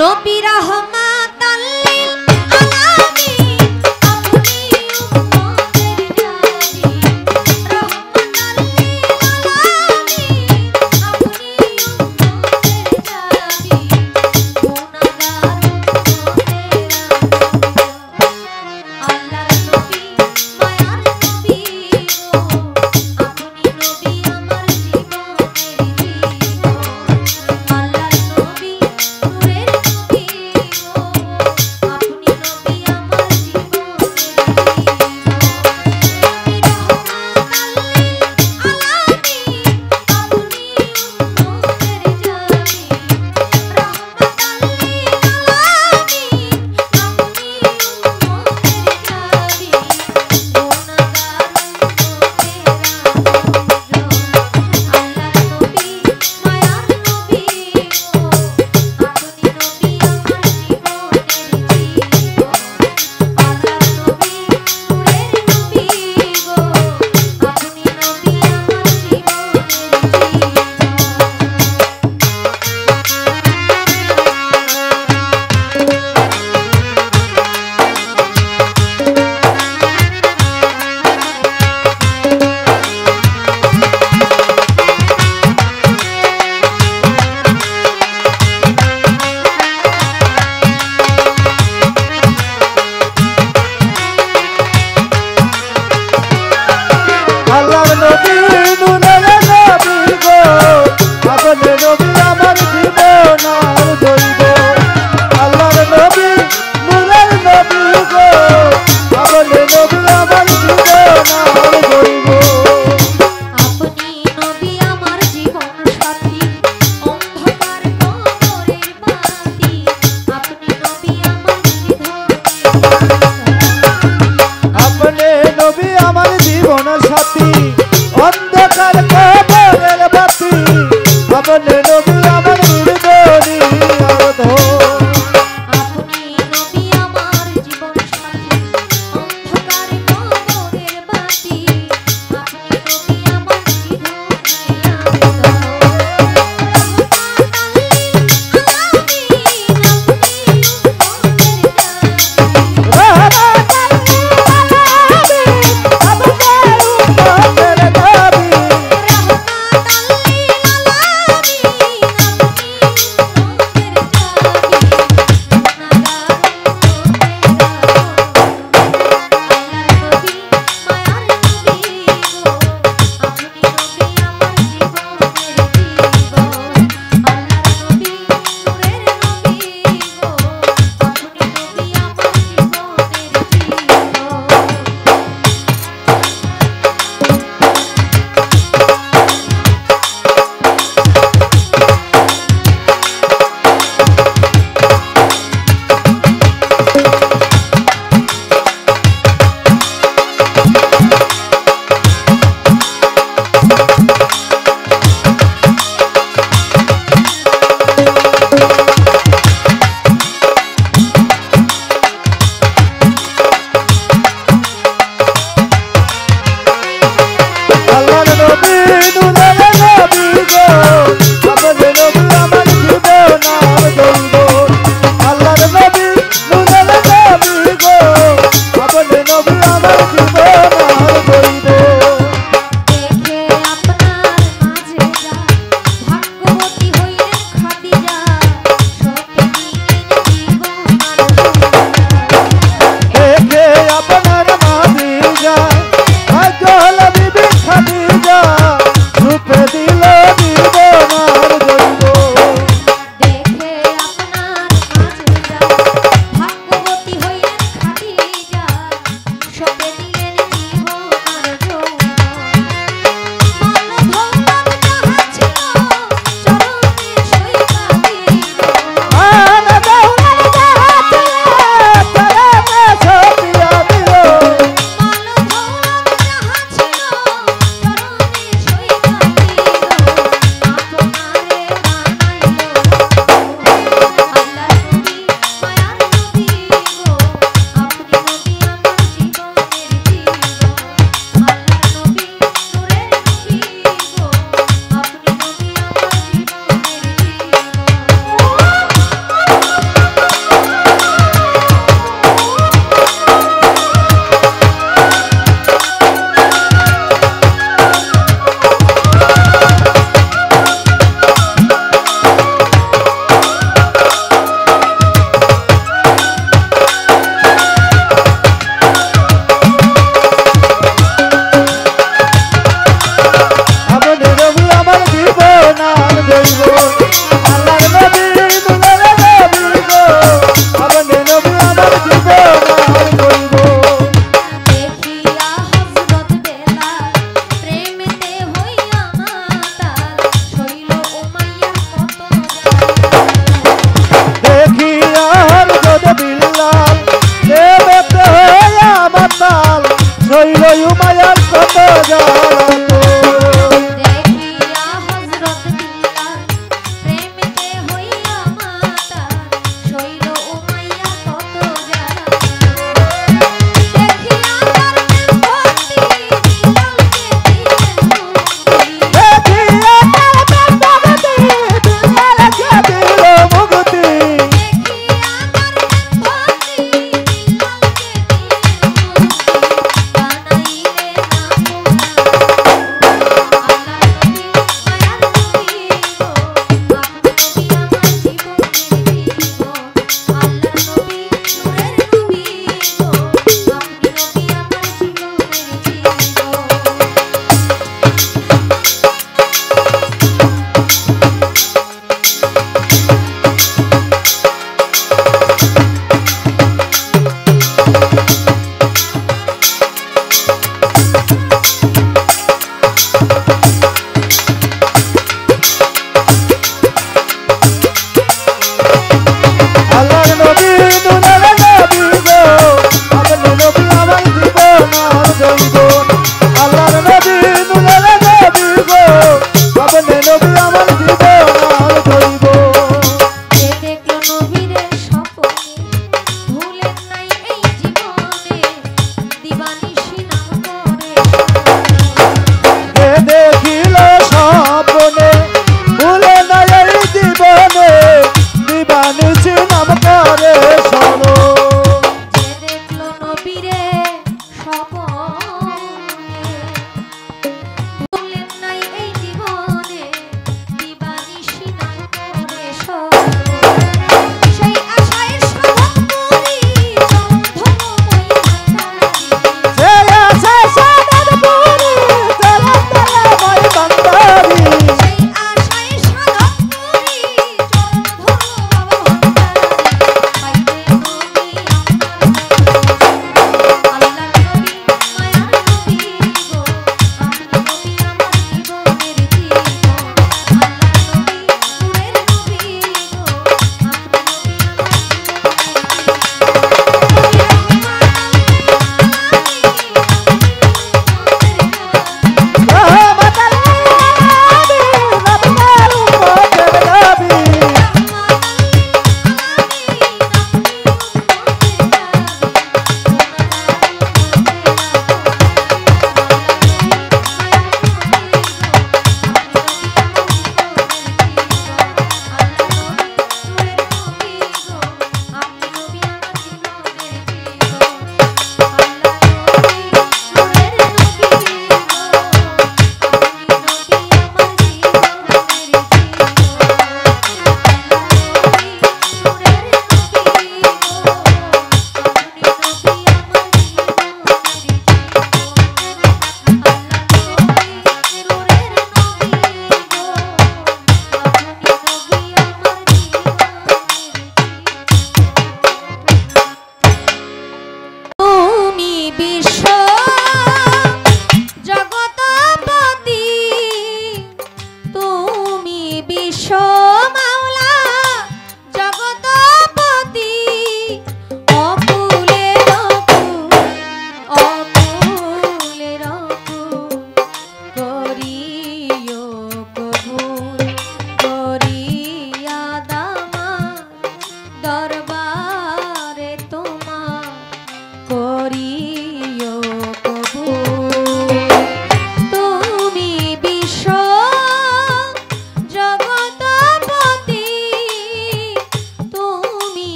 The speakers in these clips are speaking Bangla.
নবী রহমাতাল লিল আলামিন আপনি উম্মতের নবী রহমাতাল লিল আলামিন আপনি উম্মতের নবী গুনাহগার উম্মতের আল্লাহর নবী মায়ার নবী গো আপনি নবী আমার জীবনের জীবন আল্লাহর নবী নূরের নবী গো আপনি নবী আমার জীবনের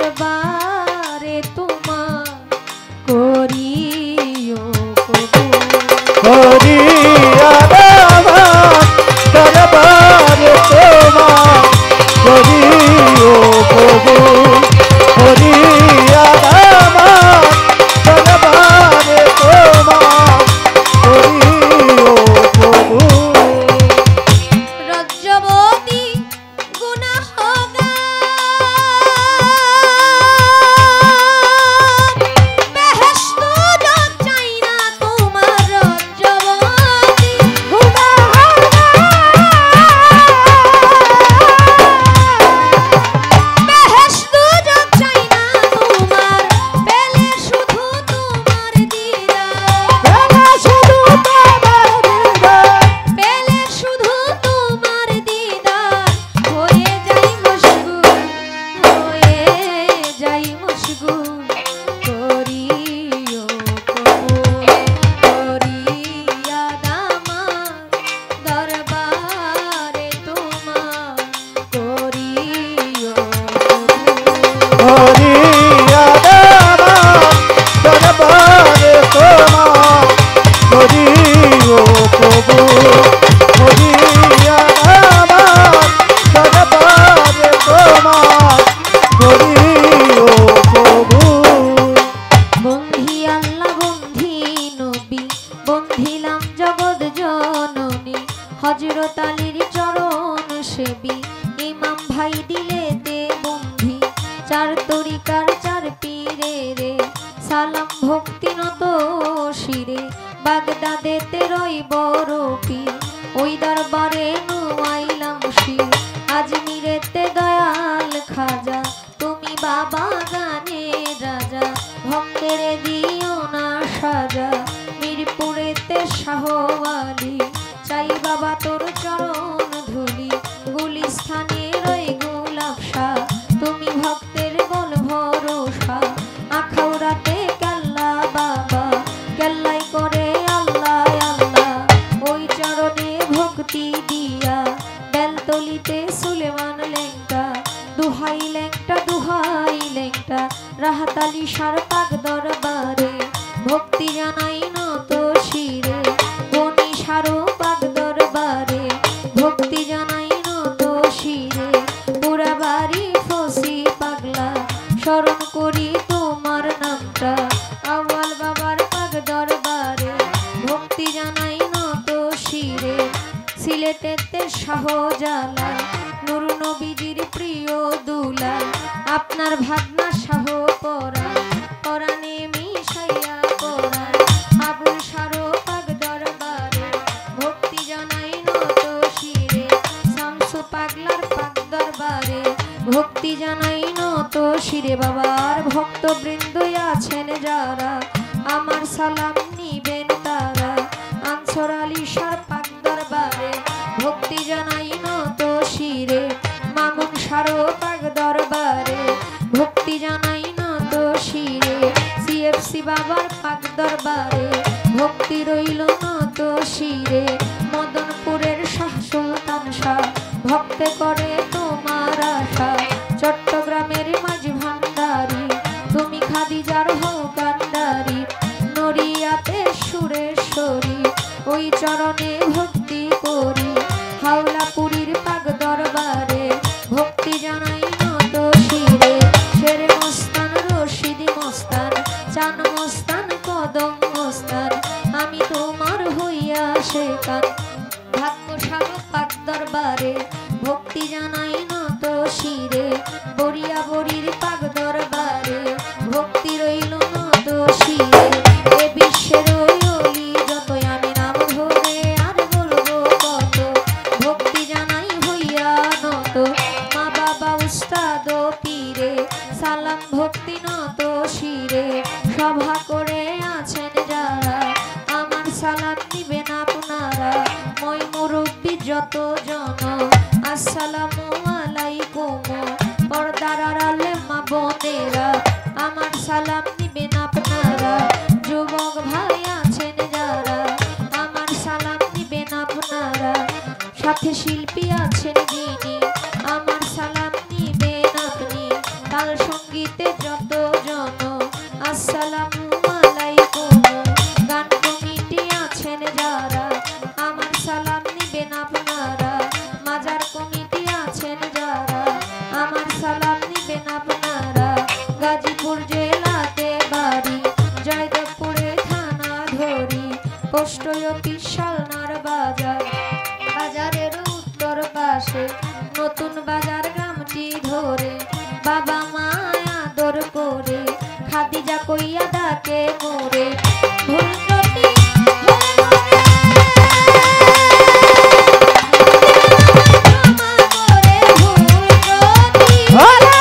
দরবারে তোমার করিও কবুল। করিয়া আমার দরবারে তোমার করিও কবুল। করিয়া আমার দরবারে তোমার করিও কবুল। রজ্জবতী গুনাহগার বেহেশত চাই না তোমার রজ্জবতী বেহেশত চাই না তোমার পেলে শুধু তোমার দিদার পেলে শুধু তোমার দিদার হয়ে যাই মশগুল করিও কবুল। করিয়া আমার দরবারে তোমার করিও কবুল। করিয়া আমার দরবারে তোমার করিও কবুল। করিয়া আমার দরবারে তোমার করিও কবুল। বন্ধি আল্লাহ বন্ধি নবী বন্ধিলাম জগৎ জননী হযরত আলীর চরণ সেবী ইমাম ভাই দিলেতে বন্ধি চার তরিকার চার পীরে রে সালাম ভক্তি নত শিরে বাগদাদেতে রই বড় পীর ওই দরবারে নুয়াইলাম শির আজমিরেতে দয়াল খাজা তুমি বাবা গানের রাজা ভক্তের দিও না সাজা মিরপুরেতে শাহওয়ালি চাই বাবা তোর চরণ ধুলি গুলিস্থানে রই গোলাপ শাহ তুমি ভক্তের বল ভরসা আখাউরাতে কেল্লা বাবা কেল্লাই করে আল্লাহ আল্লাহ ওই চরণে ভক্তি দিয়া বেলতলিতে সুলেমান লেঙ্কা দুহাই লেঙ্কটা রাহাতালি সার পাক দরবারে ভক্তি জানাই নত শিরে বনি সারো পাক দরবারে ভক্তি জানাই নত শিরে পুরা বাড়ি ফসি পাগলা স্মরণ করি তোমার নামটা আওয়াল বাবার পাক দরবারে ভক্তি জানাই নত শিরে সিলেটেতে শাহজালাল নূর নবীজির প্রিয় দুলাল আপনার ভাগনা শাহ পরাণে মিশাইয়া পরাণ আবুল সারো পাক দরবারে ভক্তি জানাই নত শিরে শামসু পাগলার পাক দরবারে ভক্তি জানাই নত শিরে বাবার ভক্তবৃন্দ আছেন যারা আমার সালাম নিবেন তারা আনসার আলী শাহ পাক দরবারে ভক্তি জানাই নত শিরে মামুন সারো পাক দরবারে ভক্তি জানাই নত শিরে সিএফসি বাবার পাক দরবারে ভক্তি রইল নত শিরে মদনপুরের শাহ সুলতান শাহ ভক্তে করে তোমার আশা চট্টগ্রামের মাঝি ভান্ডারি তুমি খাদিজার হও কান্ডারি নড়িয়াতে সুরেশ্বরী ওই চরণে ভক্তি করি হাওলাপুরীর পাক দরবারে ভক্তি জানাই নত শিরে শেরে মস্তান রশিদি মস্তান চান মস্তান কদম মস্তান আমি তোমার হইয়া শেখান ভাগ্য সার পাক দরবারে ভক্তি জানাই নত শিরে বরিয়া বরির পাক দরবারে ভক্তি রইল নত শিরে এ বিশ্বের ওলি যতই আমি নাম ধরে আর বলবো কত ভক্তি জানাই হইয়া নত মা বাবা উস্তাদ পীরে সালাম ভক্তি নত শিরে সভা করে আছেন যারা আমার সালাম নিবেন আপনারা মই মুরব্বি যত জন আসসালামু আলাইকুম পর্দার আড়ালে মা বোনেরা আমার সালাম নিবেন আপনারা যুবক ভাই আছেন যারা আমার সালাম নিবেন আপনারা সাথে শিল্পী আছেন যিনি আমার সালাম নিবেন আপনি তাল সঙ্গীতে যত জন আসসালামু আলাইকুম। গান কমিটি আছেন যারা আমার সালাম নিবেন আপনারা। মাজার কমিটি আছেন যারা আমার সালাম নিবেন আপনারা। গাজীপুর জেলাতে বাড়ি জয়দেবপুরে থানা ধরি পোস্ট অফিস শালনার বাজার। বাজারের উত্তর পাশে নতুন বাজার গ্রামটি ধরে বাবা মা আদর করে খাদিজা কইয়া ডাকে মোরে। ভুল ত্রুটি হলে মোরে ক্ষমা করে। ভুল ত্রুটি হলে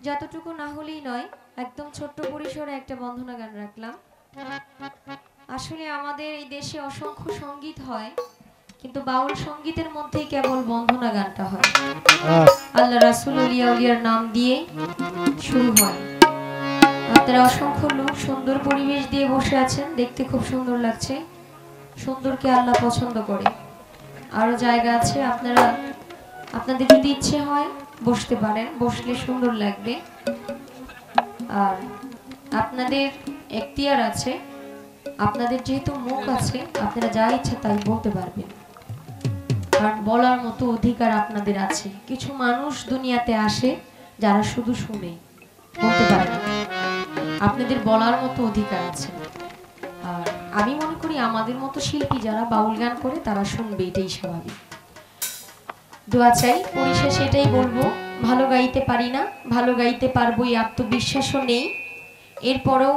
যতটুকু না হলেই নয়, একদম ছোট্ট পরিসরে একটা বন্দনা গান রাখলাম। আসলে আমাদের এই দেশে অসংখ্য সঙ্গীত হয়, কিন্তু বাউল সঙ্গীতের মধ্যেই কেবল বন্দনা গানটা হয়। আল্লাহ রাসূল আউলিয়া উলিয়ার নাম দিয়ে শুরু হয়। আপনারা অসংখ্য লোক সুন্দর পরিবেশ দিয়ে বসে আছেন, দেখতে খুব সুন্দর লাগছে। সুন্দরকে আল্লাহ পছন্দ করে। আরো জায়গা আছে, আপনারা আপনাদের যদি ইচ্ছে হয় বসতে পারেন, বসলে সুন্দর লাগবে। আর আপনাদের এখতিয়ার আছে, আপনাদের যেহেতু মুখ আছে আপনারা যা ইচ্ছা তাই বলতে পারবেন, কারণ বলার মতো অধিকার আপনাদের আছে। কিছু মানুষ দুনিয়াতে আসে যারা শুধু শুনে, বলতে পারে না। আপনাদের বলার মতো অধিকার আছে। আর আমি মনে করি আমাদের মতো শিল্পী যারা বাউল গান করে তারা শুনবে, এটাই স্বাভাবিক। দোয়া চাই, পরিশেষে এটাই বলবো, ভালো গাইতে পারি না, ভালো গাইতে পারবো এই আত্মবিশ্বাসও নেই। এরপরেও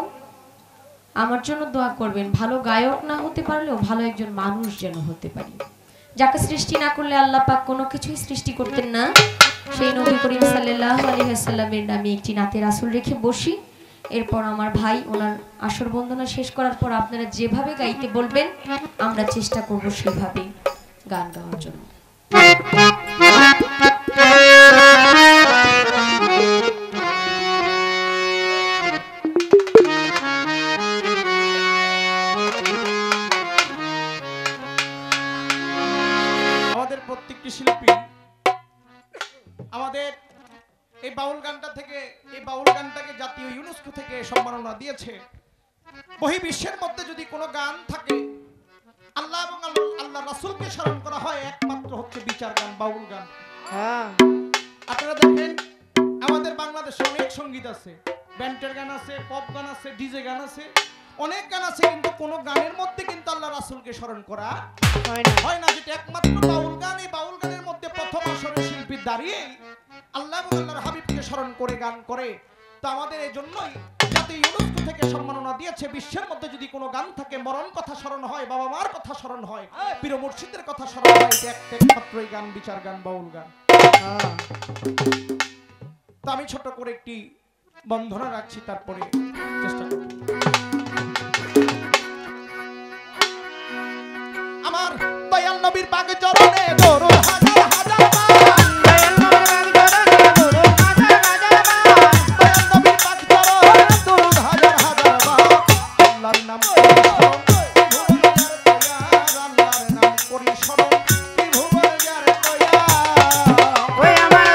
আমার জন্য দোয়া করবেন, ভালো গায়ক না হতে পারলেও ভালো একজন মানুষ যেন হতে পারি। যাকে সৃষ্টি না করলে আল্লাহ পাক কোনো কিছুই সৃষ্টি করতেন না, সেই নবী করিম সাল্লাল্লাহু আলাইহি ওয়াসাল্লামের নামে একটি নাতে রাসূল রেখে বসি। এরপর আমার ভাই ওনার আসর বন্দনা শেষ করার পর আপনারা যেভাবে গাইতে বলবেন আমরা চেষ্টা করব সেভাবে গান গাওয়ার জন্য। আমাদের প্রত্যেকটি শিল্পী আমাদের এই বাউল গানটা থেকে, এই বাউল গানটাকে জাতীয় ইউনেস্কো থেকে সম্মাননা দিয়েছে। বহির্বিশ্বের মধ্যে যদি কোনো গান থাকে আল্লাহ এবং আল্লাহ রাসূলকে স্মরণ করা হয়, একমাত্র হচ্ছে বিচার গান, বাউল গান। হ্যাঁ, আপনারা দেখেন আমাদের বাংলাদেশে অনেক সঙ্গীত আছে, ব্যান্ডের গান আছে, পপ গান আছে, ডিজে গান আছে, অনেক গান আছে, কিন্তু কোন গানের মধ্যে কিন্তু আল্লাহ রাসূলকে স্মরণ করা হয় না, যেটা একমাত্র বাউল গান। এই বাউল গানের মধ্যে প্রথম আসরের শিল্পী দাঁড়িয়ে আল্লাহ এবং আল্লাহর হাবিবকে স্মরণ করে গান করে। তো আমাদের এই জন্যই জাতীয় ইউনেস্কো থেকে সম্মাননা দিয়েছে, বিশ্বের মধ্যে যদি কোনো গান থাকে, মরণ কথা স্মরণ হয়, বাবা মার কথা স্মরণ হয়, পীর মুর্শিদের কথা স্মরণ হয়, এটা একমাত্রই গান, বিচার গান, বাউল গান। তো আমি ছোট করে একটি বন্ধনা রাখছি, তারপরে চেষ্টা করব। আমার দয়াল নবীর পাক চরণে দরুদ হাজার হাজার বার, দয়াল নবীর পাক চরণে দরুদ হাজার হাজার বার, দয়াল নবীর পাক চরণে দরুদ হাজার হাজার বার। আল্লাহর নাম আল্লাহর নাম করি স্মরণ, ত্রিভুবন যার তৈয়ার, ওই আমার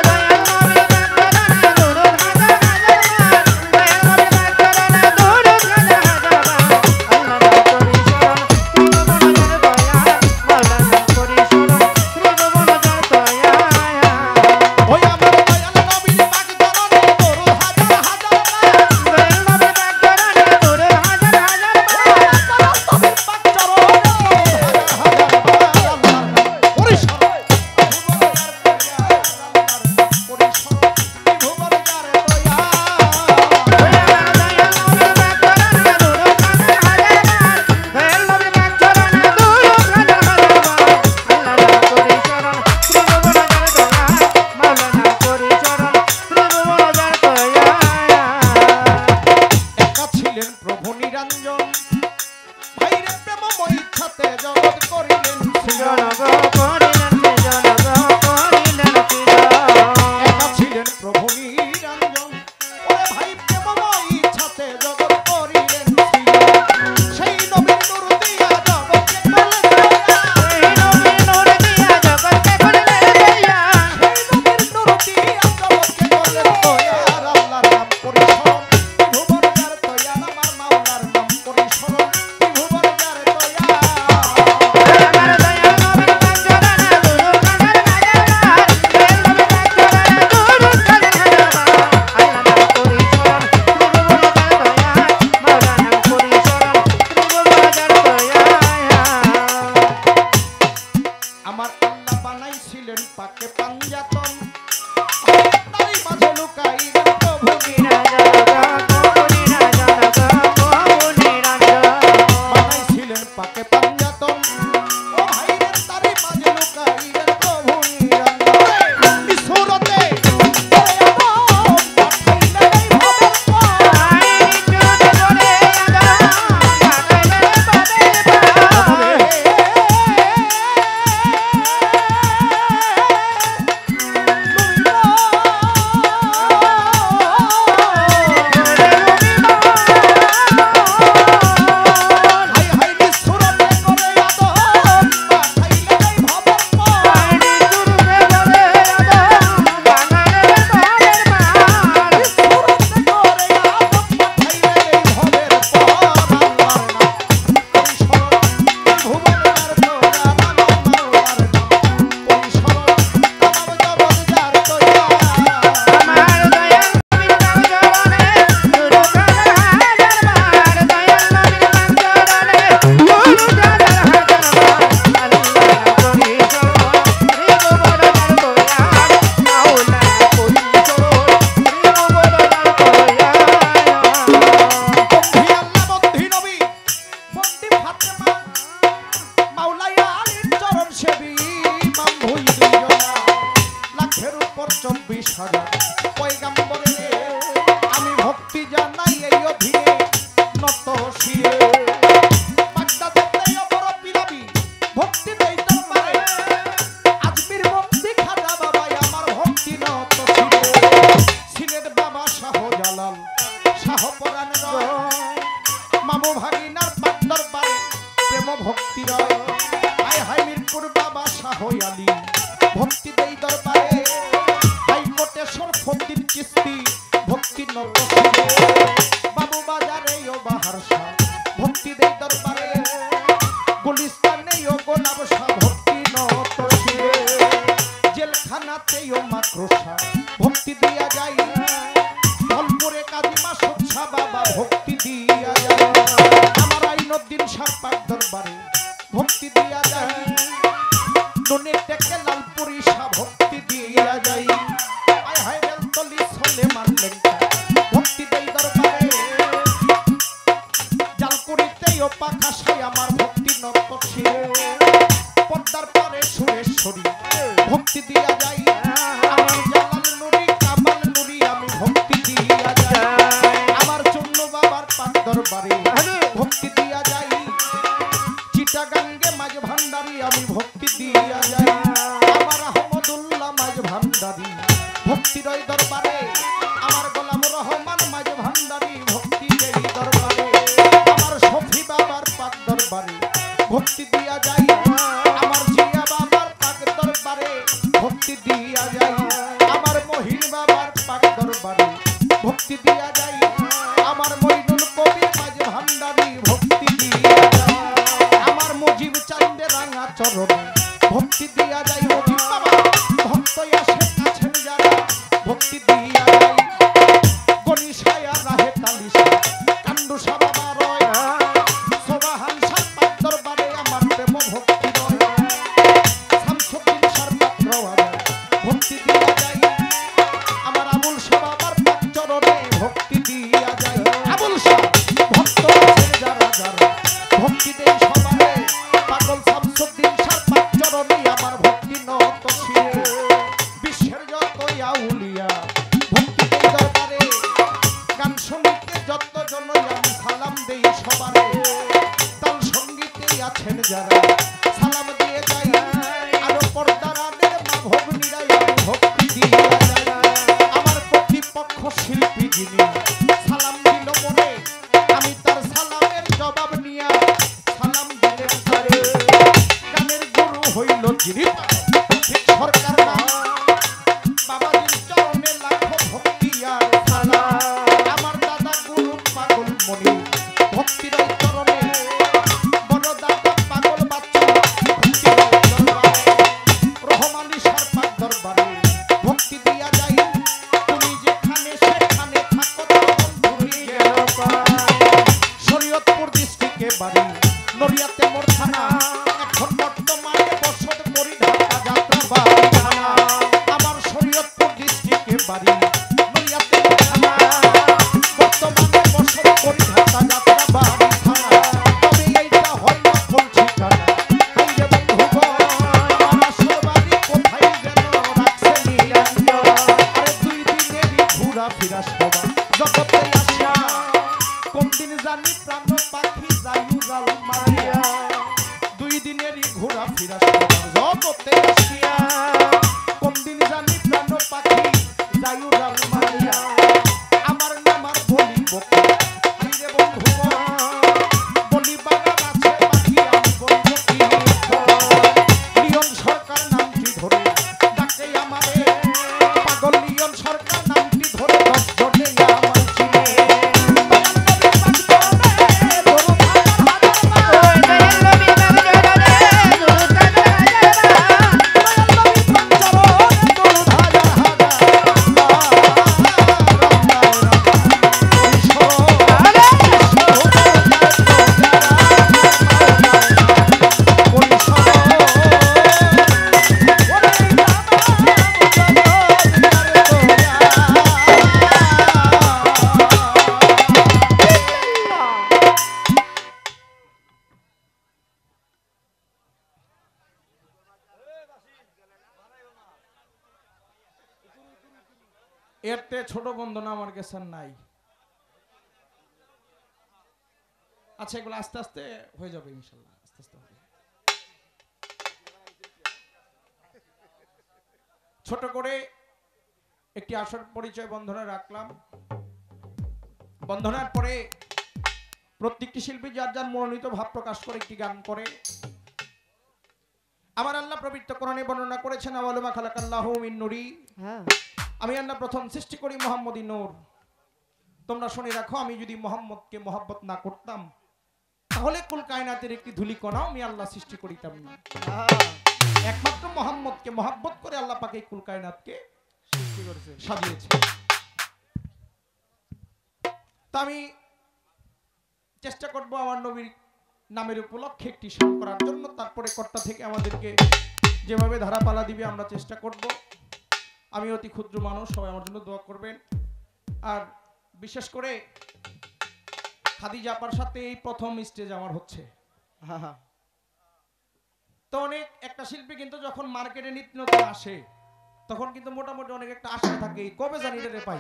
সাজা পয়গাম্বরে আমি ভক্তি জানাই এই অধীনে নত শিরে বাগদাদেতে অমর পিরাবি ভক্তি দেই দরবারে আজমির বন্দি খাজা বাবাই আমার ভক্তি নত শিরে সিলেট বাবা শাহজালাল শাহপরাণ রয় মামু ভাগিনার পাক দরবারে প্রেম ভক্তি রয় হায় হায় মিরপুর বাবা শাহ আলী ভক্তি দেই দরবারে হাইকোটেশ্বর ফকির চিস্তি ভক্তি নত শিরে বাবু বাজারে ও বাহার শাহ ভক্তি দেই দরবারে গুলিস্তানে ও গোলাপ শাহ ভক্তি নত শিরে জেলখানাতে ও মাকড়সা ভক্তি দিয়া যাই ধলপুরে কাজিমা সচ্ছা বাবা ভক্তি দিয়া যায় আমার আইনউদ্দিন শাহ পাক দরবারে ভক্তি দিয়া যায় ননে টেকে লালপুরি শাহ ভক্তি দিয়া যায় আয় হায় বেলতলি সলেমান লেঙ্কা ভক্তি দেই দরবারে জালকুড়িতে ও পাখাশায় আমার ভক্তি নত শিরে পদ্মার পারে সুরেশ্বরী ভক্তি দিয়া যায় আমার জালাল নুরি কামাল নুরি আমি ভক্তি দিয়া যায় আমার জন্য বাবার পাক দরবারে ভক্তি দিয়া যায় চিটাগাঙ্গে মাঝ ভান্ডারি আমি ভক্তি দিয়া যায় আমার আহমদুল্লাহ মাঝ ভান্ডারি ভক্তি রয় দরবারে আমার গোলাম রহমান মাঝ ভান্ডারি ভক্তি দেই দরবারে আমার শফি বাবার পাক দরবারে ভক্তি দিয়া যায় আমার জিয়া বাবার পাক দরবারে ভক্তি দিয়া যায় আমার মহিন বাবার পাক দরবারে ভক্তি দিয়া যায় আমার মইনুল কবির মাঝ ভান্ডারি ভক্তি দিয়া যায় আমার মুজিব চাঁদে রাঙা চরণে ভক্তি দিয়া যায় মুজিব বাবা ভক্ত আসে কাছেন যারা ভক্তি দিয়া যায় গনিশায়া রাহে তালিশা কান্দুসা বাবা রয় সোবাহান শাহ পাক দরবারে আমার প্রেম ভক্তি রয় শামসুদ্দিন শাহ পাক রওয়াজা ভক্তি দিয়া যায় আমার আবুল শাহ বাবার পাক চরণে ভক্তি দিয়া যায় আবুল শাহ ভক্ত আছে যারা যারা ভক্তি দেই সবারে পাগল শামসুদ্দিন শাহ পাক চরণে আমার ভক্তি নত শিরে বিশ্বের যত আউলিয়া ভক্তি দেই দরবারে গান সঙ্গীতে যত জন আমি সালাম দেই সবারে তাল সঙ্গীতে আছেন যারা সালাম দিয়ে যাই আরো পর্দারাদের মা ভগ্নীরাই আমি ভক্তি দিয়া যাই আমার প্রতিপক্ষ শিল্পী যিনি সালাম দিল মনে আমি তার সালামের জবাব নিয়া সালাম দিলেন তারে গানের গুরু হইল যিনি ঠিক সরকার নাম বাবাজির চরণে লাখো ভক্তি আর সালাম আমার দাদা গুরু পাগল মনি ভক্তির চরণে বড় দাদা পাগল বাচ্চা ভক্তির দরবারে রহমানি শাহ পাক দরবারে ভক্তি দিয়া যাই তুমি যেখানে সেখানে থাকো ধরে গেল শরীয়তপুর ডিস্ট্রিক্টে বাড়ি নড়িয়াতে মোর থানা এখন বর্তমানে বসত করি ঢাকা যাত্রা বাড়ি থানা আমার শরীয়তপুর ডিস্ট্রিক্টে বাড়ি নড়িয়াতে মোর থানা বর্তমানে বসত করি ঢাকা যাত্রা বাড়ি থানা তবে এইটা হয় না কোন ঠিকানা আইরে বন্ধুগণ আমার সবারই কোথায় যেন রাখছে নিয়ন্ত্রণ আরে দুই দিনেরই ঘোরা ফিরা সবাই জগতে আসা কোন দিন জানি প্রাণ পাখি যাইউরাল মারিয়া দুই দিনেরই ঘোরা ফিরা সবার জগতে আসিয়া কোন দিন জানি প্রাণ পাখি যাইউরাল মারিয়া আমার নাম আর বলিব আইরে বন্ধুগণ বলি বাগান আছে পাখি আমি বলবো কি লিওন সরকার নামটি ধরে ডাকে আমারে পাগল লিওন সরকার নামটি ধরে 10 জনে আমার চিনে এরতে ছোট বন্ধনা আমার কাছে নাই। আচ্ছা, এগুলো আস্তে আস্তে হয়ে যাবে ইনশাল্লাহ, আস্তে আস্তে হবে। ছোট করে একটি আসর পরিচয় বন্ধনা রাখলাম। বন্ধনার পরে প্রত্যেকটি শিল্পী যার যার মনোনীত ভাব প্রকাশ করে একটি গান করে। আমার আল্লাহ পবিত্র কোরআনে বর্ণনা করেছেন, আওয়ালুমা খালাকাল্লাহু মিন নূরি, আমি আল্লাহ প্রথম সৃষ্টি করি মুহাম্মদী নূর। তোমরা শুনে রাখো, আমি যদি মুহাম্মদকে মহব্বত না করতাম তাহলে কুল কায়নাতের একটি ধূলিকণাও আমি আল্লাহ সৃষ্টি করিতাম না। একমাত্র মুহাম্মদকে মহব্বত করে আল্লাহ পাক এই কুল কায়নাতকে সৃষ্টি করেছে, সাজিয়েছে। তা আমি চেষ্টা করব আমার নবীর নামের উপলক্ষে একটি শান করার জন্য। তারপরে কর্তা থেকে আমাদেরকে যেভাবে ধারাপালা দিবে আমরা চেষ্টা করব। আমি অতি ক্ষুদ্র মানুষ, সবাই আমার জন্য দোয়া করবেন। আর বিশেষ করে খাদিজা আপার সাথে এই প্রথম স্টেজ আমার হচ্ছে। তো অনেক একটা শিল্পী কিন্তু যখন মার্কেটে নিত্য নতুন আসে তখন কিন্তু মোটামুটি অনেক একটা আশা থাকে, কবে জানি রে পাই।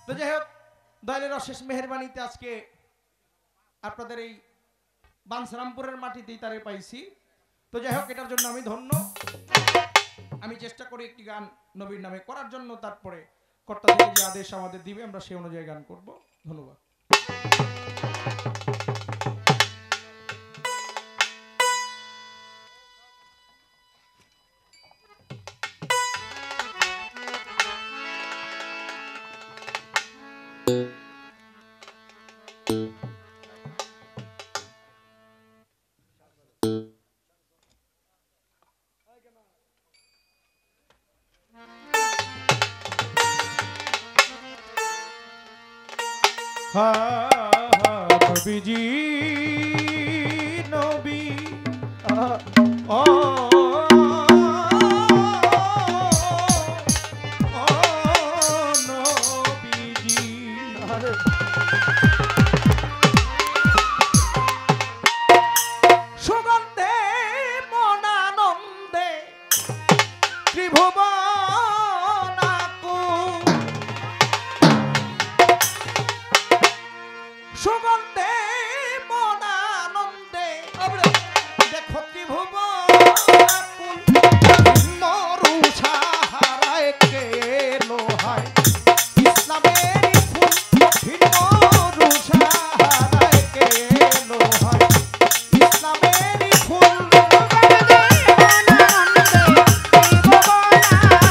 তো যাই হোক, দয়ালের অশেষ মেহেরবানিতে আজকে আপনাদের এই বানসারামপুরের মাটিতেই তারে পাইছি। তো যাই হোক, এটার জন্য আমি ধন্য। আমি চেষ্টা করি একটি গান নবীর নামে করার জন্য, তারপরে কর্তা থেকে যে আদেশ আমাদের দিবে আমরা সেই অনুযায়ী গান করব। ধন্যবাদ। নবীজি নবী ও নবীজি, সুগন্ধে মনানন্দে ত্রিভুবন সুগন্ধে মনানন্দে দেখো ত্রিভুবন নরুষা হারায় কে লোহায় ইসলামের ফুল ভিন্ন রুষা হারায় কে লোহায় ইসলামের ফুল ত্রিভুবন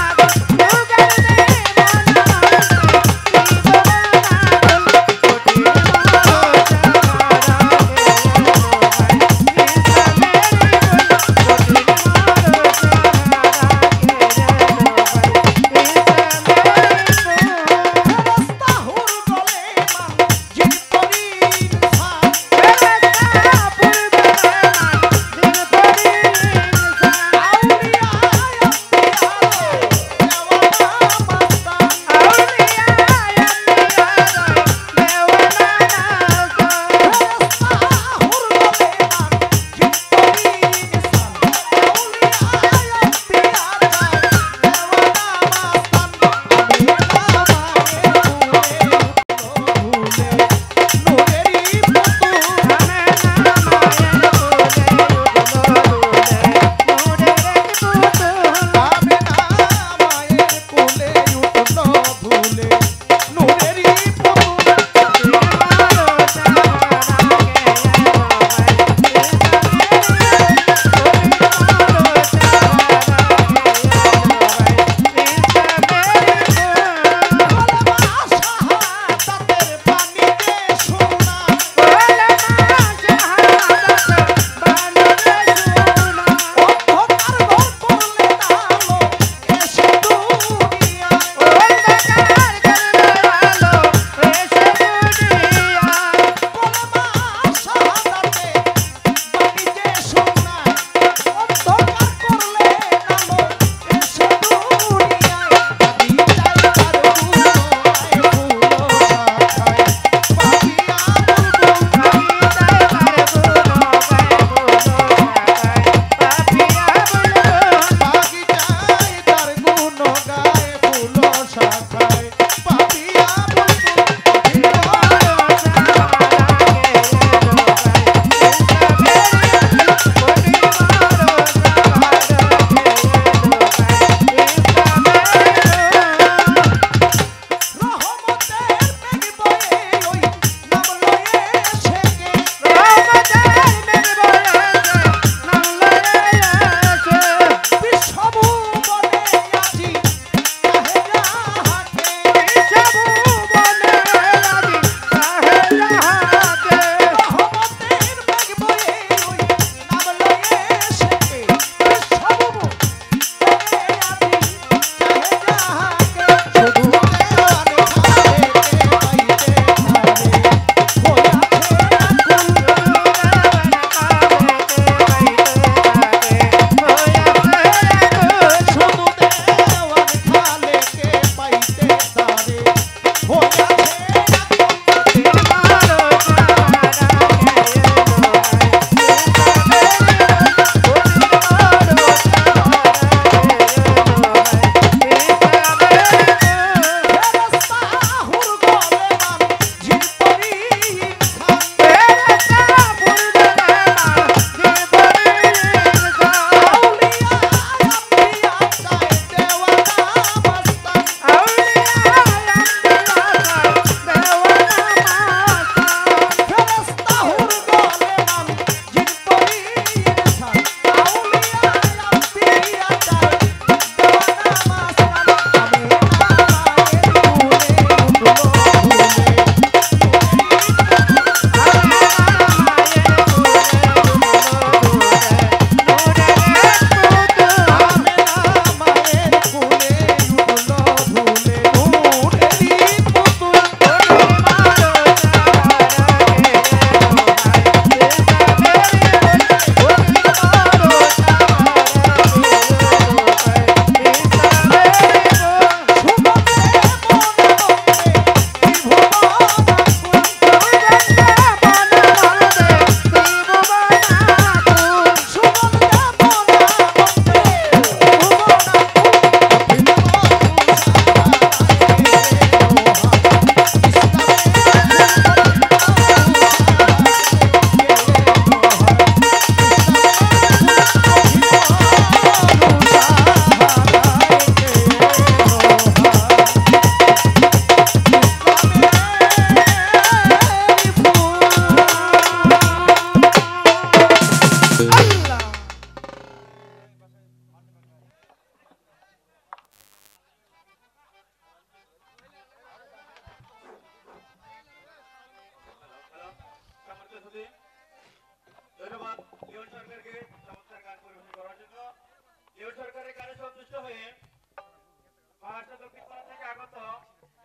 লক্ষ্মীপাড়া থেকে আগত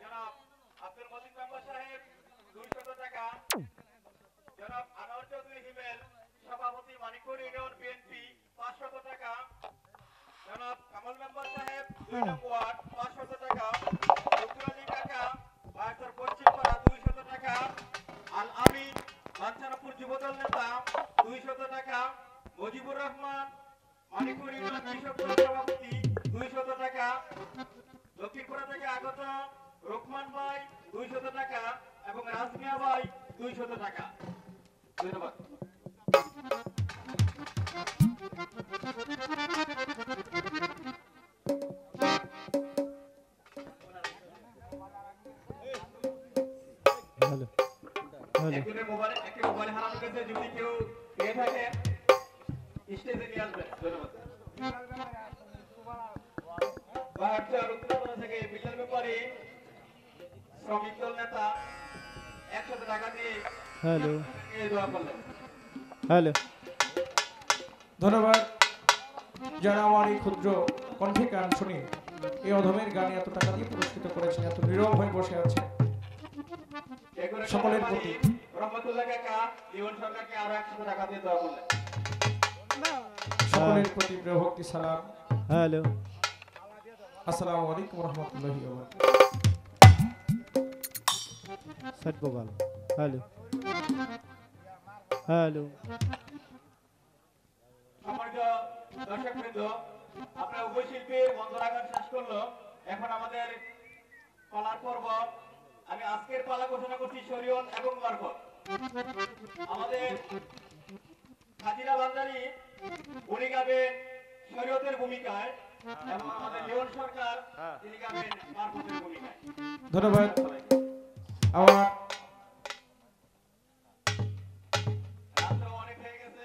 জনাব আব্দুল মজিদ মেম্বার সাহেব 200 টাকা, জনাব আনোয়ার চৌধুরী হিমেল সভাপতি মানিকপুর ইউনিয়ন বিএনপি 500 টাকা, জনাব কামাল মেম্বার সাহেব 2 নং ওয়ার্ড 500 টাকা, রুকুরাজি কাকা বায়াসর পশ্চিমপাড়া 200 টাকা, আল আমিন বাঞ্ছারাপুর যুবদল নেতা 200 টাকা, মুজিবুর রহমান মানিকপুর ইউনিয়ন কৃষক দল সভাপতি 200 টাকা, লক্ষ্মীপুরা থেকে আগত রহমান ভাই 200 টাকা এবং রাজমিয়া ভাই 200 টাকা। ধন্যবাদ। হ্যালো হ্যালো একটি মোবাইল হারানো গেছে, যদি কেউ পেয়ে থাকেন স্টেজে নিয়ে আসবেন। ধন্যবাদ। বাহারচর উত্তরপাড়া থেকে বিশাল ব্যাপারী শ্রমিক দল নেতা 100 টাকা দিয়ে হ্যালো দোয়া করলেন। হ্যালো ধন্যবাদ যারা আমার এই ক্ষুদ্র কণ্ঠে গান শুনে এই অধমের গানে এত টাকা দিয়ে পুরস্কৃত করেছেন, এত নীরব হয়ে বসে আছে সকলের প্রতি রহমতুল্লাহ কাকা জীবন সরকারকে আরো 100 টাকা দিয়ে দোয়া করলেন। সকলের প্রতি প্রিয় ভক্তি সালাম। হ্যালো আসসালামু আলাইকুম রহমতুল্লাহি ওয়া সেট ভোকাল হ্যালো হ্যালো সম্মানিত দর্শকবৃন্দ, আপনারা উপশিল্পীর বন্দনা গান শেষ করলো। এখন আমাদের পালার পর্ব। আমি আজকের পালা ঘোষণা করছি শরীয়ত এবং মারফত। আমাদের হাজিরা বান্দারি উনি গাবেন শরীয়তের ভূমিকায় এবং আমাদের লিওন সরকার তিনি গাবেন মারফতের ভূমিকায়। ধন্যবাদ। আমার রাত অনেক হয়ে গেছে,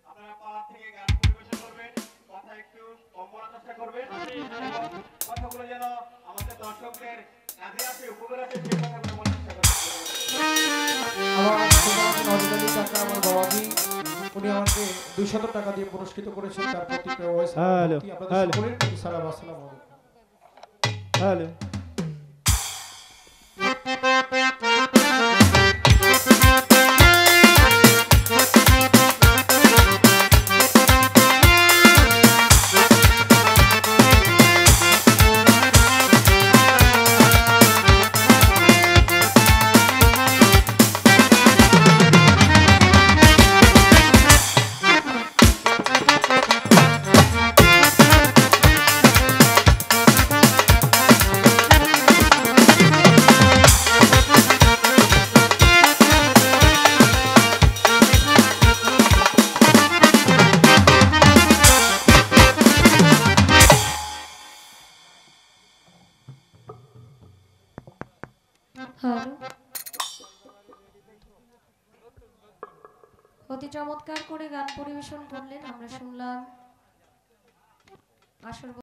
আপনারা পালা থেকে গান পরিবেশন করবেন, কথা একটু কম বলার চেষ্টা করবেন এবং কথাগুলো যেন আমাদের দর্শকদের কাজে আসে, উপকার আসে, সেই কথাগুলো বলার চেষ্টা করবেন। আমার নজরুল কাকা, আমার বাবাজি, উনি আমাকে 200 টাকা দিয়ে পুরস্কৃত করেছেন, তার প্রতি প্রিয় ভক্তি, হ্যালো, আপনাদের হ্যালো। সকলের প্রতি সালাম। আসসালামু আলাইকুম। হ্যালো হ্যালো, অতি চমৎকার করে গান পরিবেশন করলেন, আমরা শুনলাম। আসর